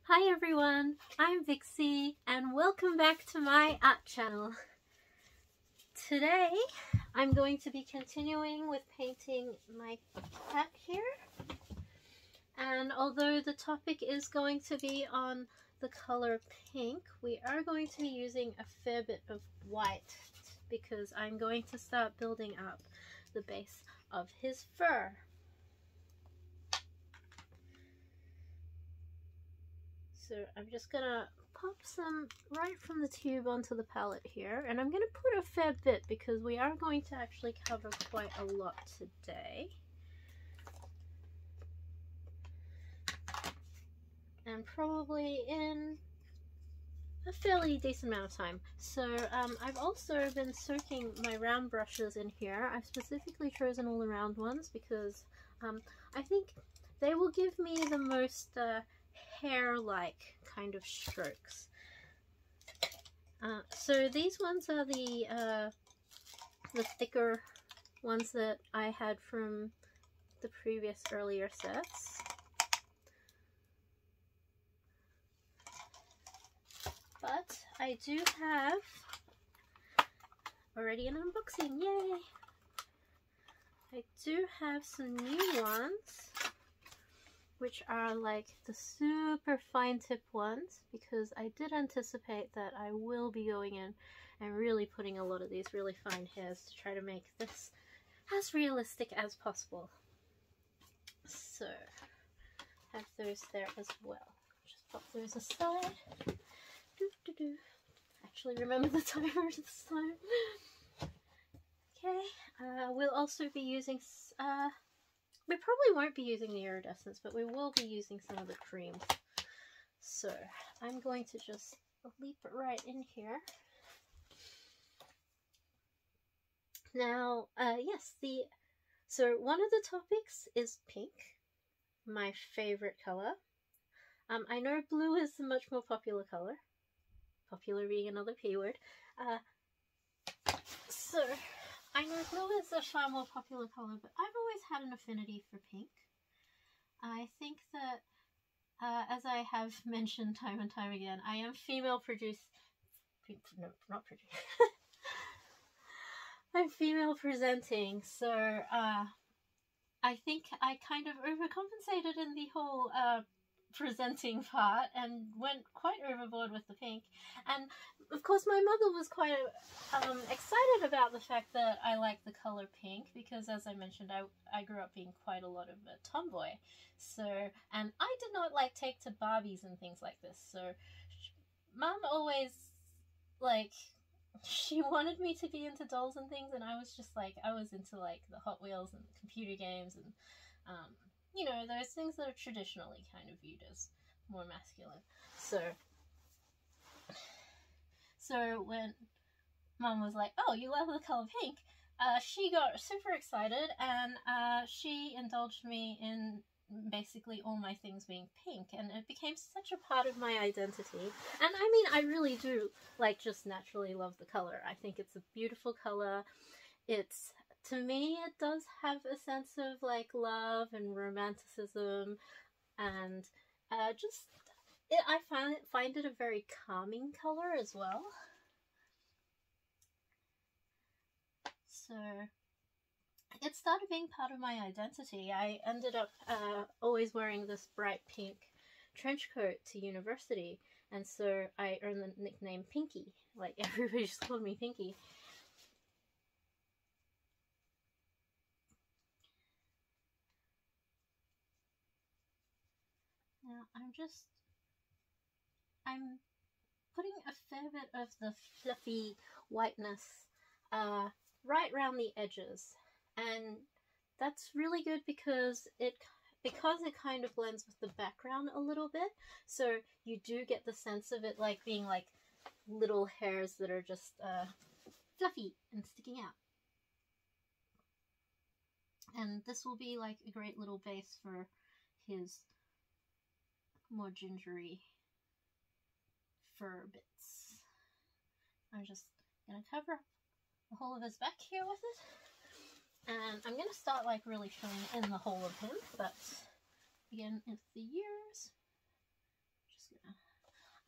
Hi everyone, I'm Vixey and welcome back to my art channel. Today I'm going to be continuing with painting my cat here, and although the topic is going to be on the color pink, we are going to be using a fair bit of white because I'm going to start building up the base of his fur. So I'm just gonna pop some right from the tube onto the palette here, and I'm gonna put a fair bit because we are going to actually cover quite a lot today. And probably in a fairly decent amount of time. So I've also been soaking my round brushes in here. I've specifically chosen all the round ones because I think they will give me the most hair-like kind of strokes. So these ones are the thicker ones that I had from the previous earlier sets. But I do have already an unboxing, yay! I do have some new ones, which are like the super fine tip ones, because I did anticipate that I will be going in and really putting a lot of these really fine hairs to try to make this as realistic as possible. So, have those there as well. Just pop those aside. Actually remember the timer this time. Okay, we'll also be using, we probably won't be using the iridescence, but we will be using some of the creams. So I'm going to just leap it right in here. Now, yes, so one of the topics is pink, my favorite color. I know blue is a much more popular color. Popular being another P word. So I know blue is a far more popular color, but I've always had an affinity for pink. I think that, as I have mentioned time and time again, I am female I'm female presenting, so I think I kind of overcompensated in the whole presenting part and went quite overboard with the pink. And of course my mother was quite excited about the fact that I like the color pink, because as I mentioned, I grew up being quite a lot of a tomboy, so, and I did not like take to Barbies and things like this, so Mum always, like, she wanted me to be into dolls and things, and I was just like, I was into like the Hot Wheels and computer games and you know, those things that are traditionally kind of viewed as more masculine. So when Mum was like, oh, you love the color pink, she got super excited, and she indulged me in basically all my things being pink, and it became such a part of my identity. And I mean, I really do, like, just naturally love the color. I think it's a beautiful color. It's, to me, it does have a sense of like love and romanticism, and just I find it a very calming color as well. So it started being part of my identity. I ended up always wearing this bright pink trench coat to university, and so I earned the nickname Pinky. Like, everybody just called me Pinky. Now I'm putting a fair bit of the fluffy whiteness right around the edges, and that's really good because it kind of blends with the background a little bit, so you do get the sense of it like being like little hairs that are just fluffy and sticking out. And this will be like a great little base for his more gingery fur bits. I'm just gonna cover up the whole of his back here with it, and I'm gonna start like really filling in the whole of him, but again, it's the ears. Just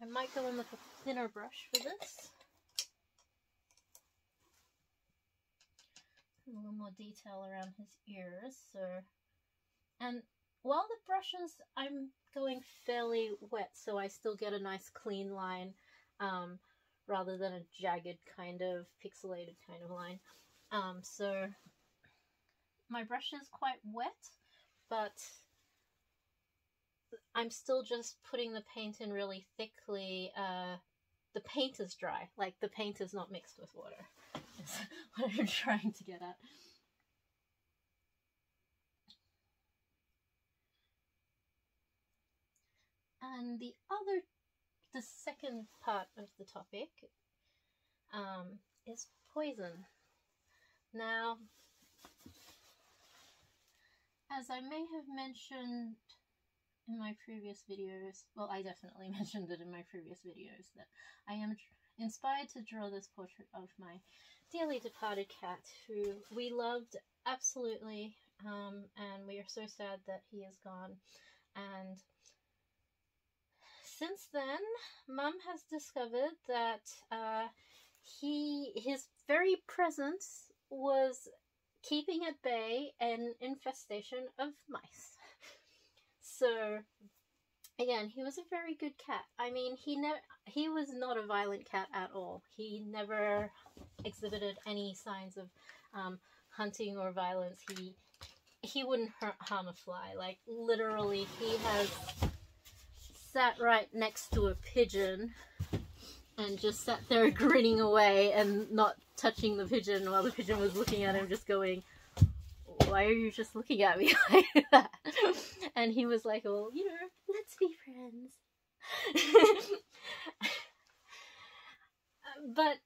I might go in with a thinner brush for this. A little more detail around his ears. So, and while the brushes, I'm going fairly wet, so I still get a nice clean line, rather than a jagged kind of pixelated kind of line. So my brush is quite wet, but I'm still just putting the paint in really thickly. The paint is dry, like the paint is not mixed with water. That's what I'm trying to get at. And the second part of the topic is poison. Now, as I may have mentioned in my previous videos, well, I definitely mentioned it in my previous videos, that I am inspired to draw this portrait of my dearly departed cat, who we loved absolutely, and we are so sad that he is gone. And since then, Mum has discovered that his very presence was keeping at bay an infestation of mice. So, again, he was a very good cat. I mean, he was not a violent cat at all. He never exhibited any signs of hunting or violence. He wouldn't harm a fly. Like, literally, he has sat right next to a pigeon and just sat there grinning away and not touching the pigeon while the pigeon was looking at him, just going, "Why are you just looking at me like that?" And he was like, "Well, you know, let's be friends." But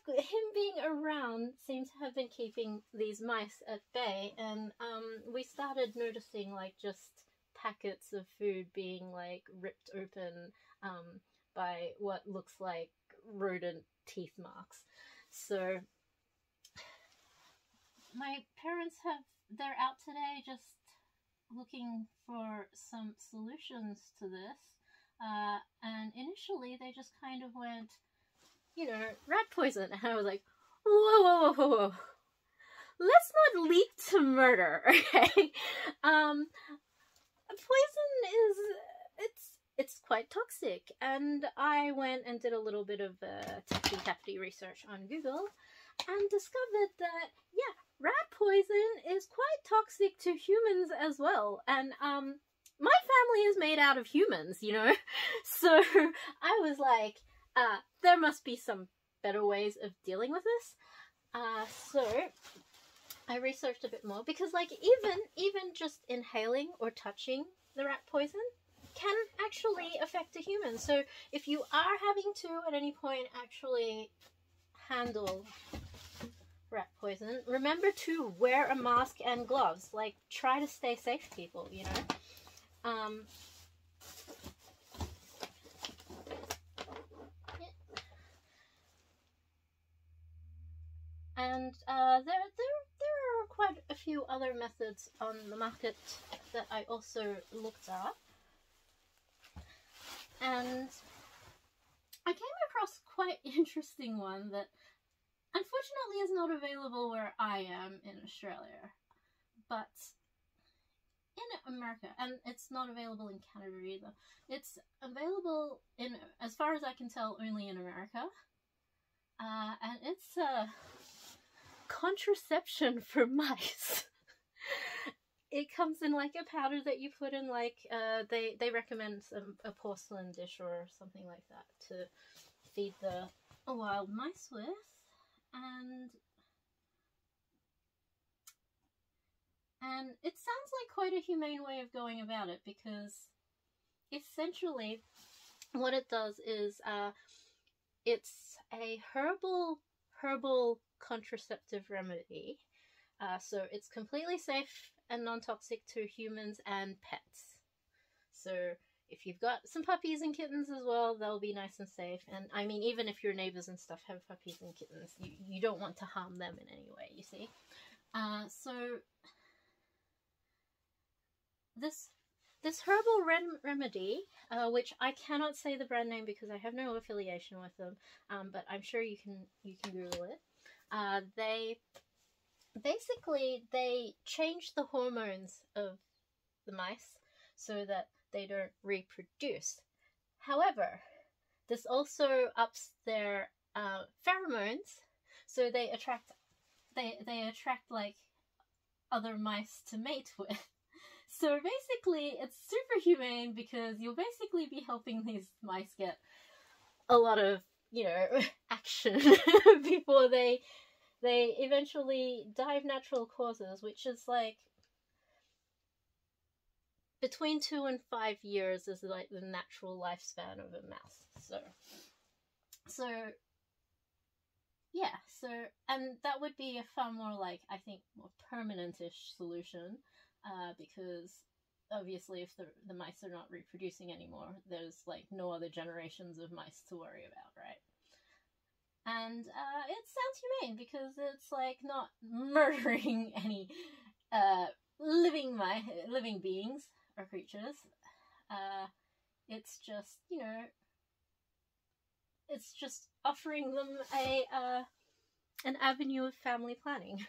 him being around seems to have been keeping these mice at bay, and we started noticing, like, just packets of food being, like, ripped open by what looks like rodent teeth marks. So my parents they're out today just looking for some solutions to this, and initially they just kind of went, you know, rat poison, and I was like, whoa, whoa, whoa, whoa, let's not leap to murder, okay? Poison it's quite toxic, and I went and did a little bit of taffy research on Google and discovered that, yeah, rat poison is quite toxic to humans as well. And my family is made out of humans, you know, so I was like, there must be some better ways of dealing with this. So I researched a bit more, because, like, even just inhaling or touching the rat poison can actually affect a human. So if you are having to at any point actually handle rat poison, remember to wear a mask and gloves. Like, try to stay safe, people, you know. And there are quite a few other methods on the market that I also looked at. And I came across quite an interesting one that unfortunately is not available where I am in Australia, but in America, and it's not available in Canada either. It's available in, as far as I can tell, only in America, and it's contraception for mice. It comes in, like, a powder that you put in, like, they recommend a porcelain dish or something like that to feed the wild mice with, and it sounds like quite a humane way of going about it, because essentially what it does is it's a herbal contraceptive remedy. So it's completely safe and non-toxic to humans and pets. So if you've got some puppies and kittens as well, they'll be nice and safe. And I mean, even if your neighbors and stuff have puppies and kittens, you don't want to harm them in any way, you see. So this this herbal remedy, which I cannot say the brand name because I have no affiliation with them, but I'm sure you can Google it. They change the hormones of the mice so that they don't reproduce. However, this also ups their pheromones, so they attract like other mice to mate with. So basically, it's super humane because you'll basically be helping these mice get a lot of, you know, action before they eventually die of natural causes, which is like between 2 and 5 years is like the natural lifespan of a mouse. So yeah, and that would be a far more like, I think, more permanent-ish solution, because obviously if the mice are not reproducing anymore, there's like no other generations of mice to worry about, right? And it sounds humane because it's like not murdering any living beings or creatures. It's just, you know, it's just offering them an avenue of family planning.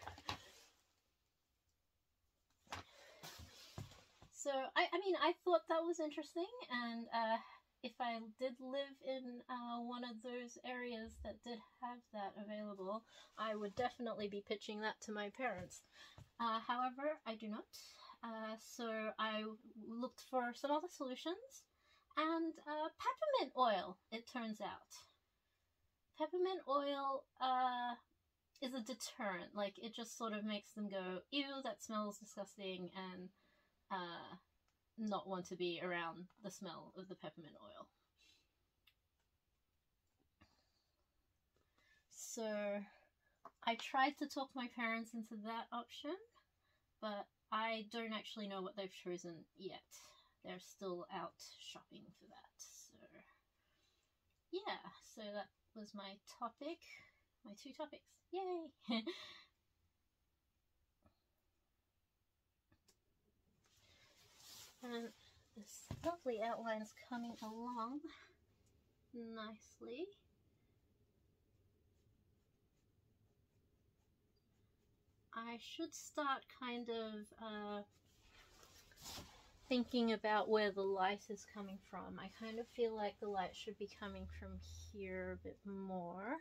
So I mean, I thought that was interesting, and if I did live in one of those areas that did have that available, I would definitely be pitching that to my parents. However, I do not. So I looked for some other solutions, and peppermint oil, it turns out. Peppermint oil is a deterrent. Like, it just sort of makes them go, ew, that smells disgusting, and not want to be around the smell of the peppermint oil. So I tried to talk my parents into that option, but I don't actually know what they've chosen yet. They're still out shopping for that. So yeah, so that was my topic, my 2 topics. Yay! And this lovely outline's coming along nicely. I should start kind of thinking about where the light is coming from. I kind of feel like the light should be coming from here a bit more.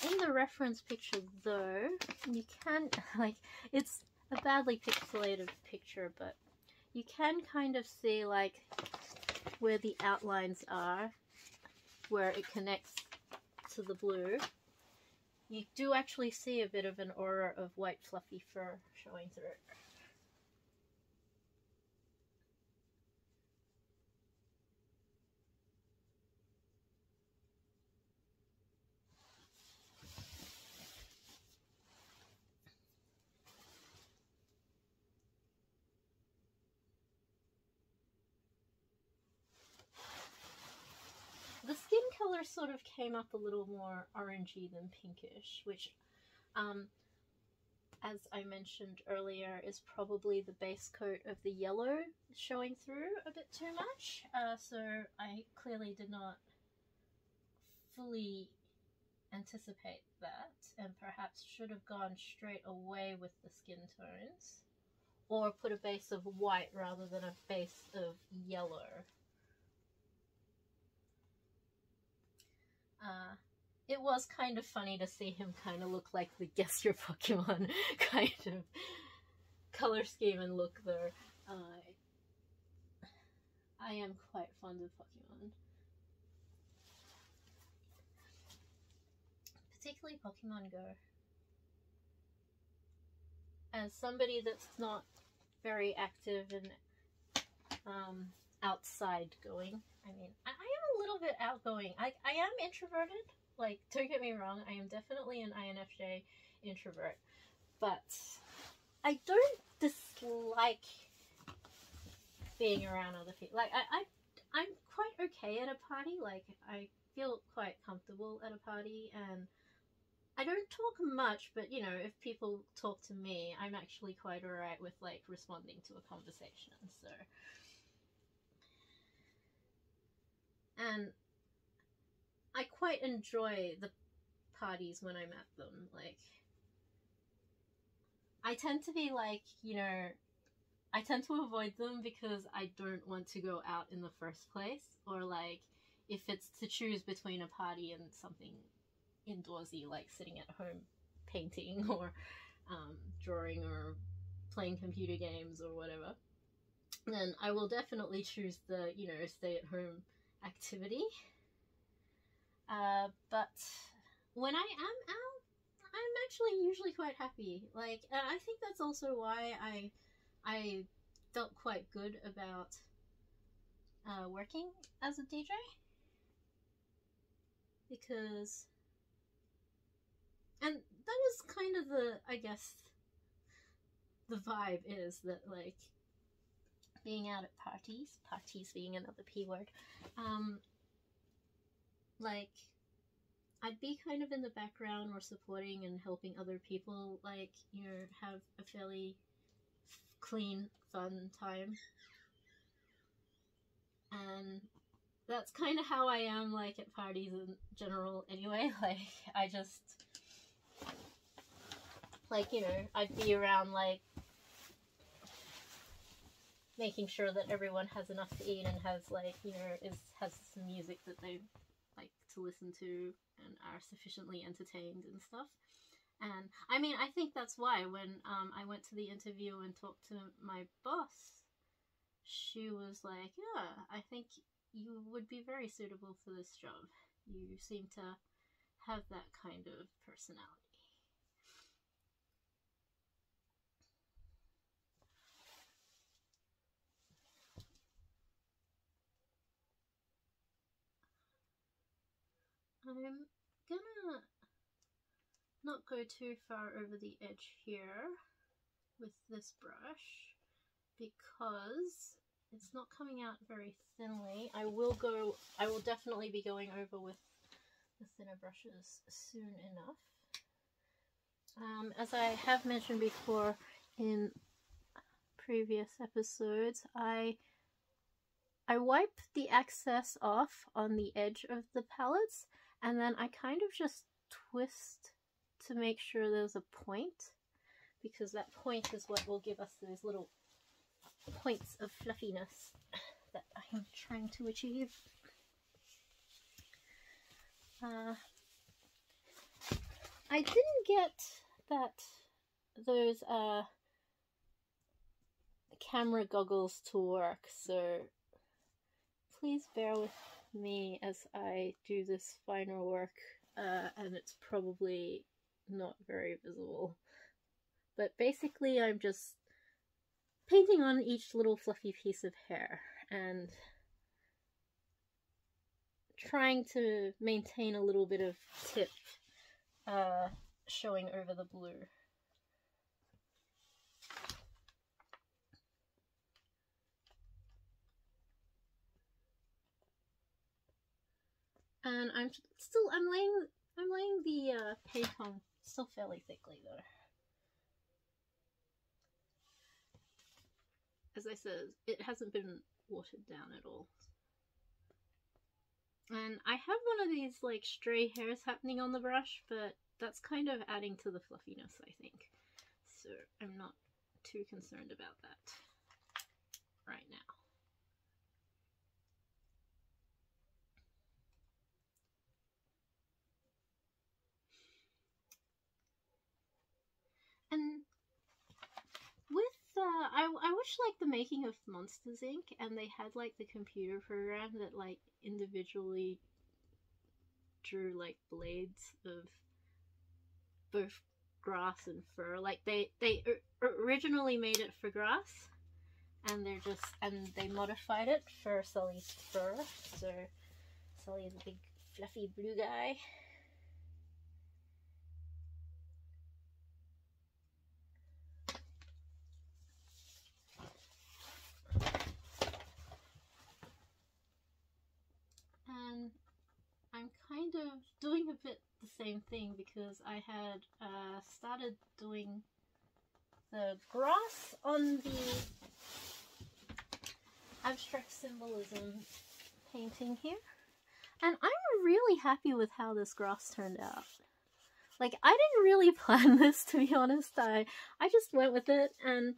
In the reference picture though, you can, like, it's a badly pixelated picture, but you can kind of see like where the outlines are, where it connects to the blue. You do actually see a bit of an aura of white fluffy fur showing through. The skin color sort of came up a little more orangey than pinkish, which, as I mentioned earlier, is probably the base coat of the yellow showing through a bit too much. So I clearly did not fully anticipate that, and perhaps should have gone straight away with the skin tones, or put a base of white rather than a base of yellow. It was kind of funny to see him kind of look like the Guess Your Pokemon kind of color scheme and look though. I am quite fond of Pokemon. Particularly Pokemon Go. As somebody that's not very active and outside going, I mean, I am a little bit outgoing. I am introverted. Like, don't get me wrong, I am definitely an INFJ introvert, but I don't dislike being around other people. Like, I'm quite okay at a party. Like, I feel quite comfortable at a party, and I don't talk much, but you know, if people talk to me, I'm actually quite alright with like responding to a conversation. So, and I quite enjoy the parties when I'm at them. Like, I tend to be like, you know, I tend to avoid them because I don't want to go out in the first place, or like if it's to choose between a party and something indoorsy, like sitting at home painting or drawing or playing computer games or whatever, then I will definitely choose the, you know, stay at home activity. But when I am out, I'm actually usually quite happy. Like, and I think that's also why I felt quite good about working as a DJ, because, and that was kind of the, I guess, the vibe is that like being out at parties being another P word, like I'd be kind of in the background or supporting and helping other people, like, you know, have a fairly clean, fun time. And that's kind of how I am, like, at parties in general anyway. Like, I just, like, you know, I'd be around, like, making sure that everyone has enough to eat and has, like, you know, has some music that they like to listen to and are sufficiently entertained and stuff. And I mean, I think that's why when I went to the interview and talked to my boss, she was like, yeah, I think you would be very suitable for this job. You seem to have that kind of personality. I'm gonna not go too far over the edge here with this brush because it's not coming out very thinly. I will definitely be going over with the thinner brushes soon enough. As I have mentioned before in previous episodes, I wipe the excess off on the edge of the palettes, and then I kind of just twist to make sure there's a point, because that point is what will give us those little points of fluffiness that I'm trying to achieve. I didn't get those camera goggles to work, so please bear with me as I do this final work, and it's probably not very visible. But basically I'm just painting on each little fluffy piece of hair and trying to maintain a little bit of tip showing over the blue. And I'm laying the paint on still fairly thickly though. As I said, it hasn't been watered down at all. And I have one of these like stray hairs happening on the brush, but that's kind of adding to the fluffiness, I think. So I'm not too concerned about that right now. And with I wish like the making of Monsters Inc. and they had like the computer program that like individually drew like blades of both grass and fur. Like they originally made it for grass, and they modified it for Sully's fur. So Sully is a big fluffy blue guy. And I'm kind of doing a bit the same thing because I had started doing the grass on the abstract symbolism painting here, and I'm really happy with how this grass turned out. Like, I didn't really plan this, to be honest. I just went with it, and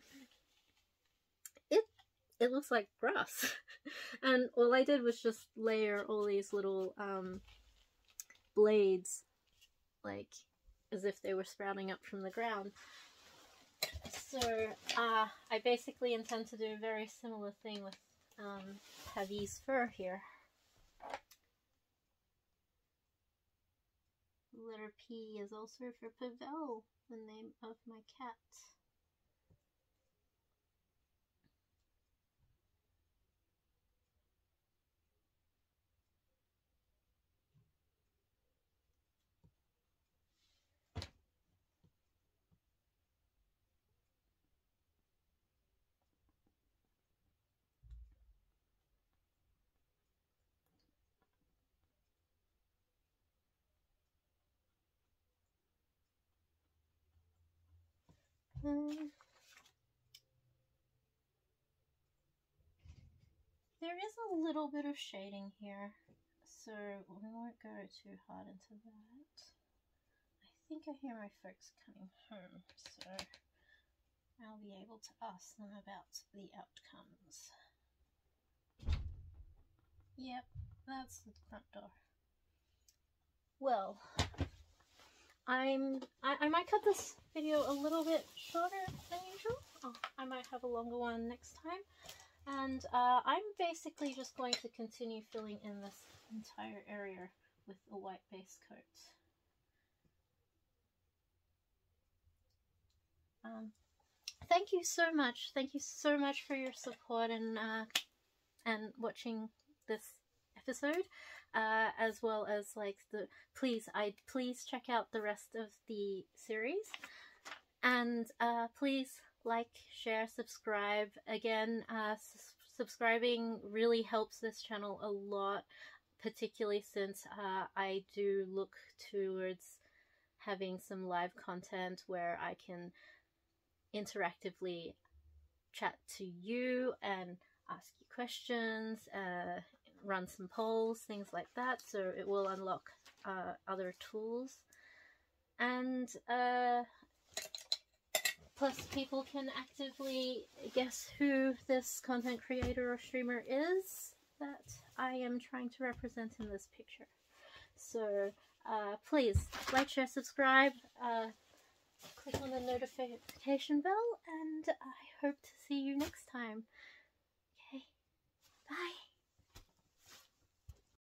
it looks like grass. And all I did was just layer all these little blades, like as if they were sprouting up from the ground. So I basically intend to do a very similar thing with Pavi's fur here. Letter P is also for Pavel, the name of my cat. There is a little bit of shading here, so we won't go too hard into that. I think I hear my folks coming home, so I'll be able to ask them about the outcomes. Yep, that's the front door. Well, I might cut this video a little bit shorter than usual. I might have a longer one next time. And I'm basically just going to continue filling in this entire area with a white base coat. Thank you so much. Thank you so much for your support and watching this episode, as well as like please check out the rest of the series, and please like, share, subscribe. Again, subscribing really helps this channel a lot, particularly since I do look towards having some live content where I can interactively chat to you and ask you questions, run some polls, things like that, so it will unlock other tools. And plus people can actively guess who this content creator or streamer is that I am trying to represent in this picture. So please like, share, subscribe, click on the notification bell, and I hope to see you next time. Okay, bye.